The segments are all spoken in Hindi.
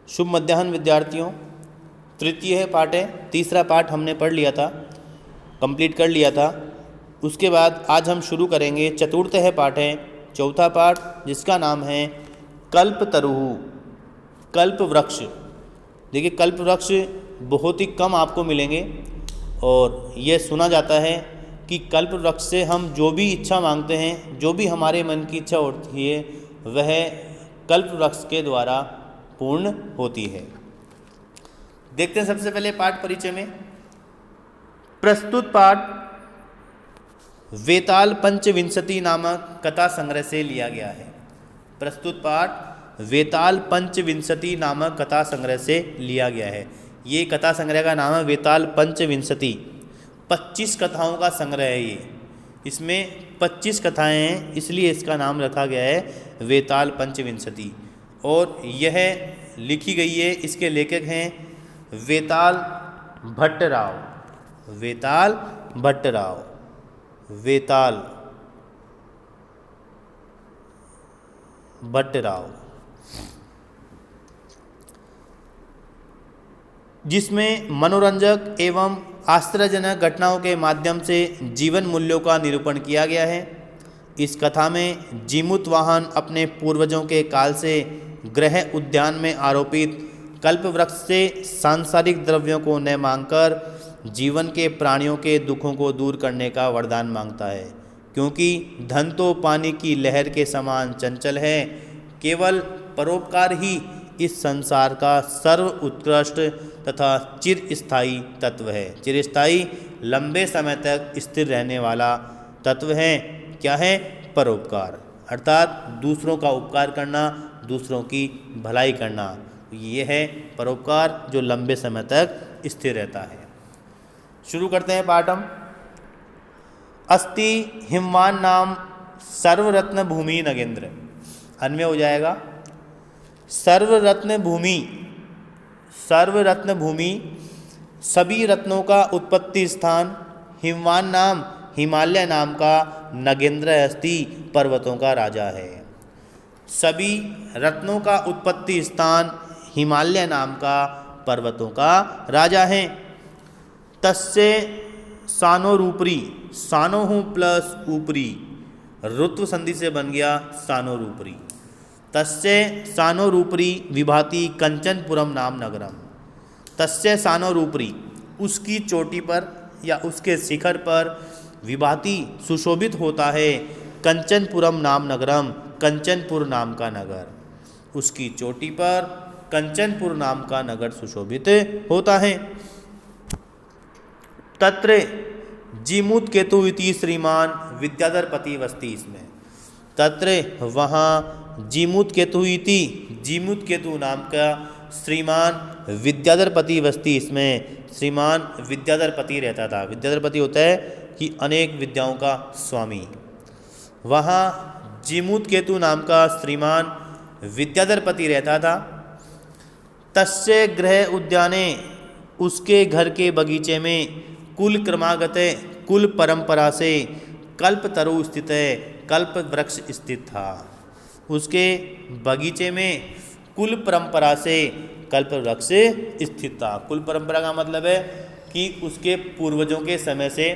शुभ मध्याह्न विद्यार्थियों। तृतीय पाठ है, तीसरा पाठ हमने पढ़ लिया था, कंप्लीट कर लिया था। उसके बाद आज हम शुरू करेंगे चतुर्थ पाठ है, चौथा पाठ, जिसका नाम है कल्पतरुः, कल्प वृक्ष। देखिए, कल्प वृक्ष बहुत ही कम आपको मिलेंगे और यह सुना जाता है कि कल्प वृक्ष से हम जो भी इच्छा मांगते हैं, जो भी हमारे मन की इच्छा होती है, वह कल्प वृक्ष के द्वारा पूर्ण होती है। देखते हैं सबसे पहले पाठ परिचय में। प्रस्तुत पाठ वेताल पंचविंशति नामक कथा संग्रह से लिया गया है। प्रस्तुत पाठ वेताल पंचविंशति नामक कथा संग्रह से लिया गया है। ये कथा संग्रह का नाम है वेताल पंचविंशति। 25 कथाओं का संग्रह है ये। इसमें 25 कथाएं हैं, इसलिए इसका नाम रखा गया है वेताल पंचविंशति। और यह लिखी गई है, इसके लेखक हैं वेताल भट्टराव। वेताल भट्टराव, वेताल भट्टराव, जिसमें मनोरंजक एवं आश्चर्यजनक घटनाओं के माध्यम से जीवन मूल्यों का निरूपण किया गया है। इस कथा में जीमूत वाहन अपने पूर्वजों के काल से गृह उद्यान में आरोपित कल्प वृक्ष से सांसारिक द्रव्यों को न मांगकर जीवन के प्राणियों के दुखों को दूर करने का वरदान मांगता है, क्योंकि धन तो पानी की लहर के समान चंचल है। केवल परोपकार ही इस संसार का सर्व उत्कृष्ट तथा चिरस्थायी तत्व है। चिरस्थायी, लंबे समय तक स्थिर रहने वाला तत्व है। क्या है? परोपकार, अर्थात दूसरों का उपकार करना, दूसरों की भलाई करना। ये है परोपकार जो लंबे समय तक स्थिर रहता है। शुरू करते हैं पाठ हम। अस्ति हिमवान नाम सर्वरत्न भूमि नगेंद्र। अन्वय हो जाएगा सर्वरत्न भूमि। सर्वरत्न भूमि, सभी रत्नों का उत्पत्ति स्थान। हिमवान नाम, हिमालय नाम का। नगेंद्र अस्ति, पर्वतों का राजा है। सभी रत्नों का उत्पत्ति स्थान हिमालय नाम का, पर्वतों का राजा है। तस्य सानोरूपरी, सानोहु प्लस ऊपरी, ऋत्व संधि से बन गया सानोरूपरी। तस्य सानोरूपरी विभाति कंचनपुरम नाम नगरम। तस्य सानोरूपरी, उसकी चोटी पर या उसके शिखर पर, विभाति सुशोभित होता है, कंचनपुरम नाम नगरम, कंचनपुर नाम का नगर। उसकी चोटी पर कंचनपुर नाम का नगर सुशोभित होता है। तत्र जीमूत केतु इति श्रीमान विद्याधरपति वस्ति। इसमें तत्र वहाँ जीमूत केतु इति, जीमूत केतु नाम का श्रीमान विद्याधरपति वस्ति। इसमें श्रीमान विद्याधरपति रहता था। विद्याधरपति होता है कि अनेक विद्याओं का स्वामी। वहाँ जीमूत केतु नाम का श्रीमान विद्याधरपति रहता था। तस्य गृह उद्याने, उसके घर के बगीचे में, कुल क्रमागते, कुल परंपरा से, कल्पतरु स्थित है, कल्प वृक्ष स्थित था। उसके बगीचे में कुल परंपरा से कल्प वृक्ष स्थित था। कुल परंपरा का मतलब है कि उसके पूर्वजों के समय से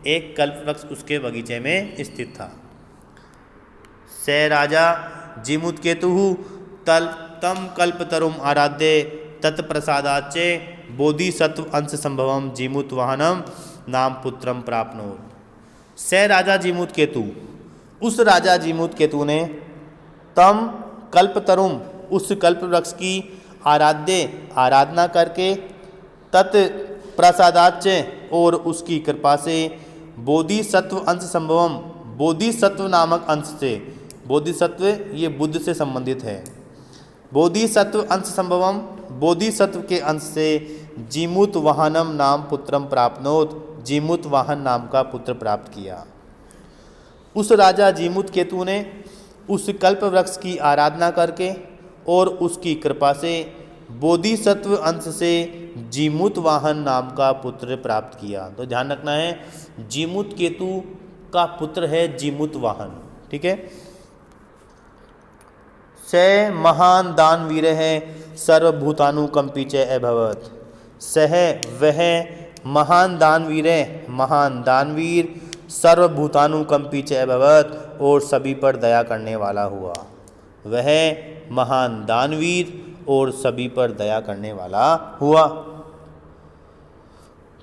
एक कल्प वृक्ष उसके बगीचे में स्थित था। स राजा जीमूत केतु तम कल्पतरुम आराध्य तत्प्रसादाच्चे बोधिसत्व अंश संभवम जीमूत वाहनम नाम पुत्रम प्राप्नोत। स राजा जीमूत केतु, उस राजा जीमूत केतु ने तम कल्पतरुम, उस कल्प वृक्ष की आराधना करके, तत्प्रसादाच्चे, और उसकी कृपा से, बोधिसत्व अंश संभवम, बोधिसत्व नामक अंश से, बोधिसत्व ये बुद्ध से संबंधित है, बोधिसत्व अंश संभवम, बोधिसत्व के अंश से, जीमूत वाहनम नाम पुत्रम प्राप्नोत, जीमूत वाहन नाम का पुत्र प्राप्त किया। उस राजा जीमूत केतु ने उस कल्प वृक्ष की आराधना करके और उसकी कृपा से बोधिसत्व अंश से जीमूत वाहन नाम का पुत्र प्राप्त किया। तो ध्यान रखना है, जीमूत केतु का पुत्र है जीमूत वाहन। ठीक है। स महान दानवीर है सर्वभूतानुकंपी च अभवत्। सह वह महान दानवीर सर्वभूतानुकंपी च अभवत् और सभी पर दया करने वाला हुआ। वह महान दानवीर और सभी पर दया करने वाला हुआ।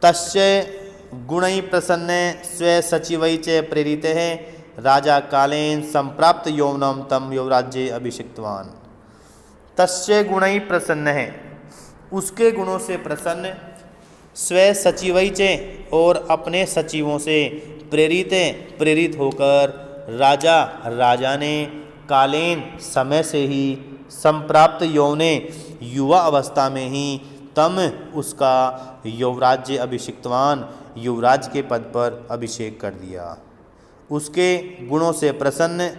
तस्य गुणै प्रसन्ने स्वे सचिवै च प्रेरितः राजा कालेन संप्राप्त यौवनं तम युवराज्ये अभिषिक्तवान। तस्य गुणै प्रसन्न है, उसके गुणों से प्रसन्न, स्वे सचिवै च और अपने सचिवों से प्रेरित होकर राजा ने कालेन समय से ही संप्राप्त यौवने युवा अवस्था में ही तम उसका युवराज्य अभिषिक्तवान युवराज के पद पर अभिषेक कर दिया। उसके गुणों से प्रसन्न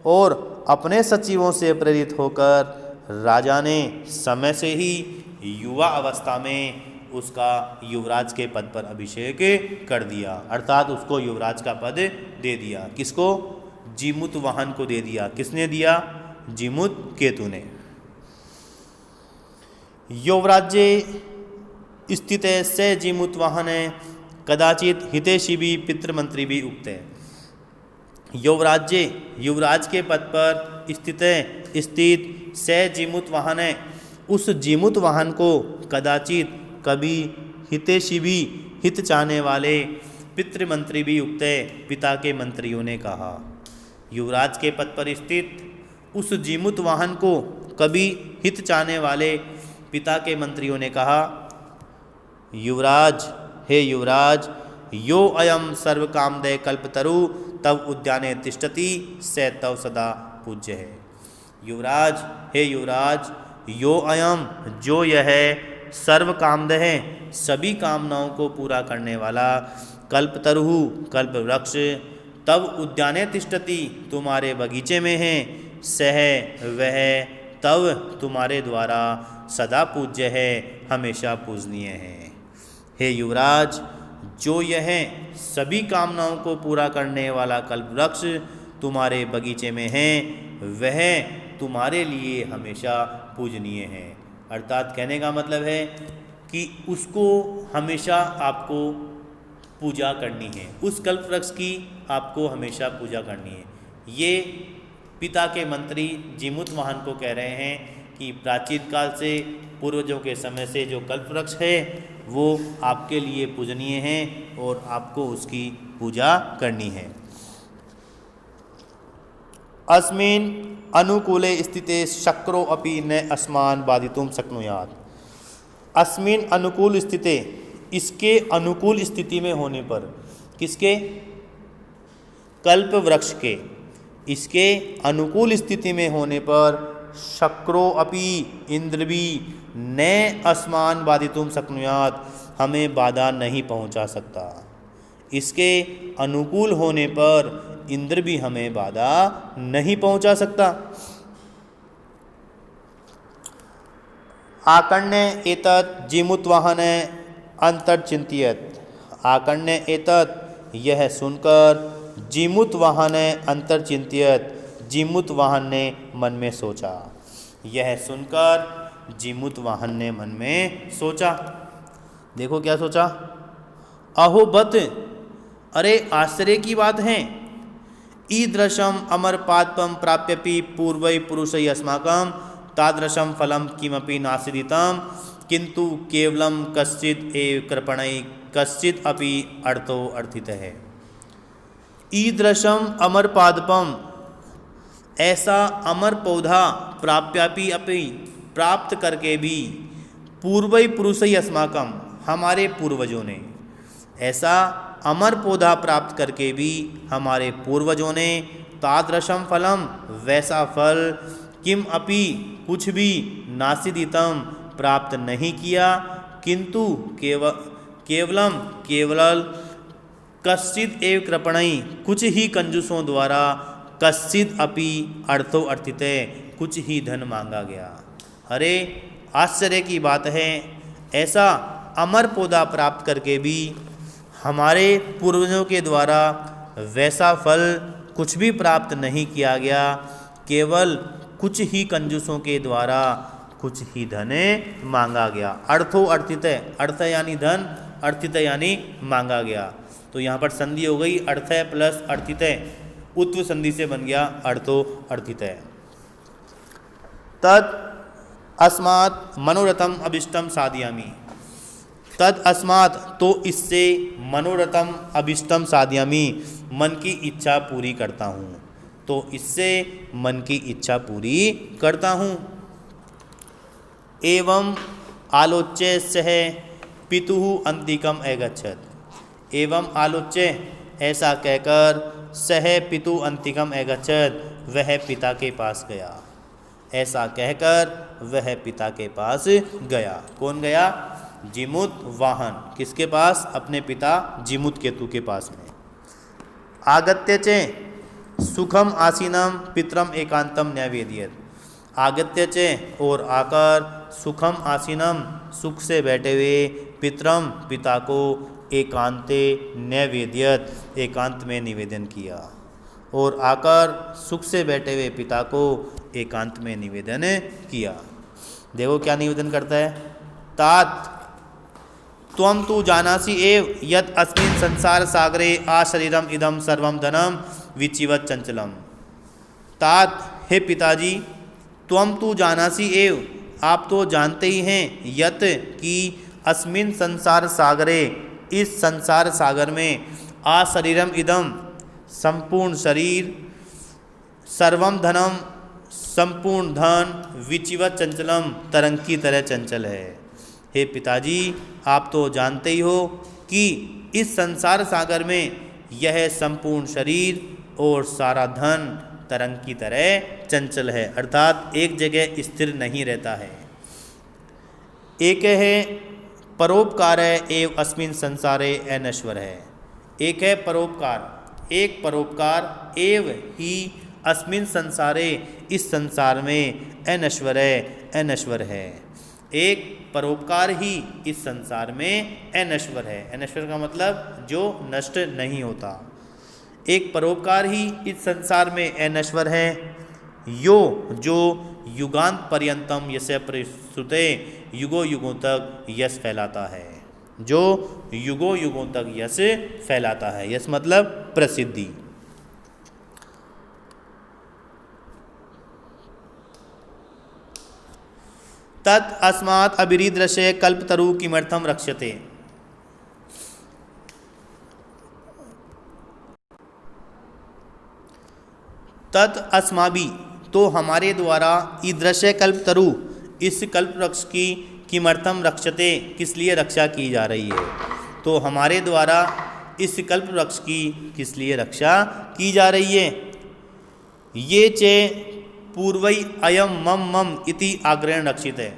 और अपने सचिवों से प्रेरित होकर राजा ने समय से ही युवा अवस्था में उसका युवराज के पद पर अभिषेक कर दिया, अर्थात उसको युवराज का पद दे दिया। किसको? जीमूत वाहन को दे दिया। किसने दिया? जीमूत केतु ने। युवराज्ये स्थित से जीमूत वाहन कदाचित हितैषी भी पितृमंत्री भी उक्त है। युवराज्य युवराज के पद पर स्थित से जीमूत वाहन है, उस जीमूत वाहन को कदाचित कभी हितैषी भी हित चाहने वाले पितृमंत्री भी उक्त है, पिता के मंत्रियों ने कहा। युवराज के पद पर स्थित उस जीमूत वाहन को कभी हित चाहने वाले पिता के मंत्रियों ने कहा, युवराज, हे युवराज, यो अयम सर्व कामदय कल्पतरु तव उद्याने तिष्ठति स तव सदा पूज्य है। युवराज, हे युवराज, यो अयम, जो यह सर्व कामदय है, सभी कामनाओं को पूरा करने वाला, कल्पतरु, कल्प वृक्ष, तव उद्याने तिष्ठति, तुम्हारे बगीचे में है, सह वह, तव तुम्हारे द्वारा सदा पूज्य है, हमेशा पूजनीय है। हे युवराज, जो यह सभी कामनाओं को पूरा करने वाला कल्प वृक्ष तुम्हारे बगीचे में है, वह तुम्हारे लिए हमेशा पूजनीय है। अर्थात कहने का मतलब है कि उसको हमेशा आपको पूजा करनी है, उस कल्प वृक्ष की आपको हमेशा पूजा करनी है। ये पिता के मंत्री जीमूत वाहन को कह रहे हैं कि प्राचीन काल से, पूर्वजों के समय से जो कल्प वृक्ष है वो आपके लिए पूजनीय है और आपको उसकी पूजा करनी है। अस्मिन् अनुकूले स्थिते शक्रो अपि न अस्मान् बाधितुं शक्नुयात्। अस्मिन् अनुकूल स्थिते, इसके अनुकूल स्थिति में होने पर, किसके? कल्प वृक्ष के। इसके अनुकूल स्थिति में होने पर शक्रो अपि, इंद्र भी, न अस्मान् बाधितुं शक्नुयात्, हमें बाधा नहीं पहुंचा सकता। इसके अनुकूल होने पर इंद्र भी हमें बाधा नहीं पहुंचा सकता। आकर्ण्य एतत् जीमूत वाहन अंतर्चिंत्यत। आकर्ण्य एतत्, यह सुनकर, जीमूत वाहन अंतर्चिंत्यत, जीमूत वाहन ने मन में सोचा। यह सुनकर जीमूत वाहन ने मन में सोचा। देखो क्या सोचा? अहो बत, अरे आश्चर्य की बात है, ईदृशम अमर पादपम प्राप्यपि पूर्वै पुरुषै अस्माकं तादृशम फलम किमपि नासिदितं किंतु केवलम कश्चित् एव कृपणै कश्चित् अपि अर्थो अर्थितः। ईदृशम अमर पादपम, ऐसा अमर पौधा, प्राप्यापि अपि, प्राप्त करके भी, पूर्वै पुरुषै अस्माकं, हमारे पूर्वजों ने, ऐसा अमर पौधा प्राप्त करके भी हमारे पूर्वजों ने, तादृशम फलम, वैसा फल, किम अपि, कुछ भी, नासिदितम, प्राप्त नहीं किया, किंतु केवलम, केवल, कश्चित् एव कृपणै, कुछ ही कंजूसों द्वारा, कश्चित् अपि अर्थो अर्थिते, कुछ ही धन मांगा गया। अरे आश्चर्य की बात है, ऐसा अमर पौधा प्राप्त करके भी हमारे पूर्वजों के द्वारा वैसा फल कुछ भी प्राप्त नहीं किया गया, केवल कुछ ही कंजूसों के द्वारा कुछ ही धन मांगा गया। अर्थो अर्थित, अर्थ यानी धन, अर्थित यानी मांगा गया। तो यहाँ पर संधि हो गई अर्थ प्लस अर्थित, उत्व संधि से बन गया अर्थो अर्थित। तद अस्मात् मनोरथम अभिष्टम साधयामि, तद अस्मात् तो इससे, मनोरथम अभिष्टम साधयामि मन की इच्छा पूरी करता हूँ, तो इससे मन की इच्छा पूरी करता हूँ। एवं आलोच्य सह पितुः अंतिकम अगच्छत, एवं आलोच्य ऐसा कहकर सह पितुः अंतिकम अगच्छत वह पिता के पास गया, ऐसा कहकर वह पिता के पास गया। कौन गया? जीमूत वाहन। किसके पास? अपने पिता जीमूत केतु के पास में। आगत्य चे सुखम आसीनम पितरम एकांतम न्यवेदियत, आगत्य चे और आकर, सुखम आसीनम सुख से बैठे हुए, पितरम पिता को, एकांते न्यवेदियत एकांत में निवेदन किया, और आकर सुख से बैठे हुए पिता को एकांत में निवेदन किया। देखो क्या निवेदन करता है। तात त्वं तु जानासि एव यत् अस्मिन् संसार सागरे आशरीरम इदम सर्वम धनम विचिवत चंचलम। तात हे पिताजी, त्वं तु जानासि एव आप तो जानते ही हैं, यत कि अस्मिन् संसार सागरे इस संसार सागर में, आशरीरम इदम संपूर्ण शरीर, सर्वम धनम संपूर्ण धन, विचिवत चंचलम तरंग की तरह चंचल है। हे पिताजी आप तो जानते ही हो कि इस संसार सागर में यह संपूर्ण शरीर और सारा धन तरंग की तरह चंचल है, अर्थात एक जगह स्थिर नहीं रहता है। एक है परोपकार एव अस्मिन् संसारे अनश्वर है, एक है परोपकार, एक परोपकार एव ही अस्मिन् संसारे इस संसार में अनश्वर है, अनश्वर है। एक परोपकार ही इस संसार में अनश्वर है, अनश्वर का मतलब जो नष्ट नहीं होता। एक परोपकार ही इस संसार में अनश्वर है, यो जो युगांत पर्यंतम यस्य प्रस्तुते युगों युगों तक यश फैलाता है, जो युगों युगों तक यश फैलाता है। यश मतलब प्रसिद्धि। तत् अस्मात् अभिरीदृश्य कल्पतरु किमर्थम रक्ष्यते, तत् अस्माभि तो हमारे द्वारा, ईदृश्य कल्पतरु इस कल्प वृक्ष की, किमर्थम रक्ष्यते किस लिए रक्षा की जा रही है, तो हमारे द्वारा इस कल्प वृक्ष की किस लिए रक्षा की जा रही है। ये चे पूर्वई अयम मम मम इति आग्रहण रक्षित है,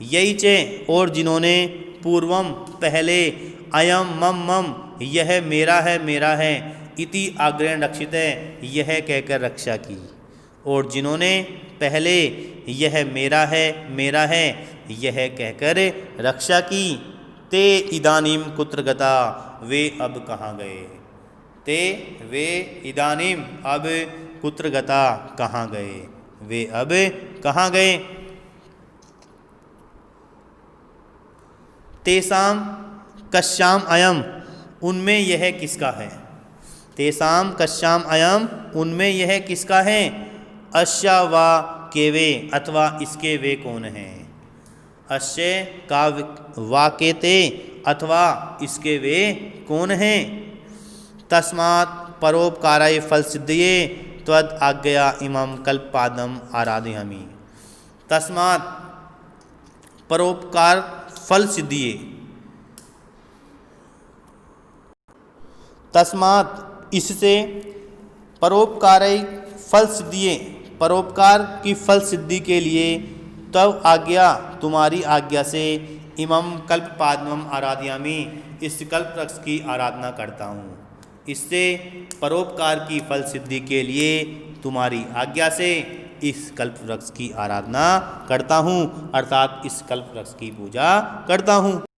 यही चे और जिन्होंने पूर्वम पहले, अयम मम मम यह मेरा है मेरा है, इति आग्रहण रक्षित है यह कहकर रक्षा की, और जिन्होंने पहले यह मेरा है मेरा है यह कहकर रक्षा की। ते इदानीम कुत्र गता वे अब कहाँ गए, ते वे इदानीम अब कुत्र गता कहाँ गए, वे अब कहाँ गए। तेसाम कश्याम अयम उनमें यह किसका है, तेसाम कश्याम अयम उनमें यह किसका है। अश्या वा के वे अथवा इसके वे कौन हैं, अश्य का वा के ते अथवा इसके वे कौन हैं। तस्मात् परोपकाराय फल सिद्धिये त्वद आज्ञया इमं कल्पादम आराधयामि। तस्मात् परोपकार फल सिद्धिये, तस्मात् इससे, परोपकाराय फल सिद्धिये परोपकार की फल सिद्धि के लिए, तब आज्ञा तुम्हारी आज्ञा से, इमं कल्प पाद्मम आराधयामि इस कल्प वृक्ष की आराधना करता हूँ। इससे परोपकार की फल सिद्धि के लिए तुम्हारी आज्ञा से इस कल्प वृक्ष की आराधना करता हूँ, अर्थात इस कल्प वृक्ष की पूजा करता हूँ।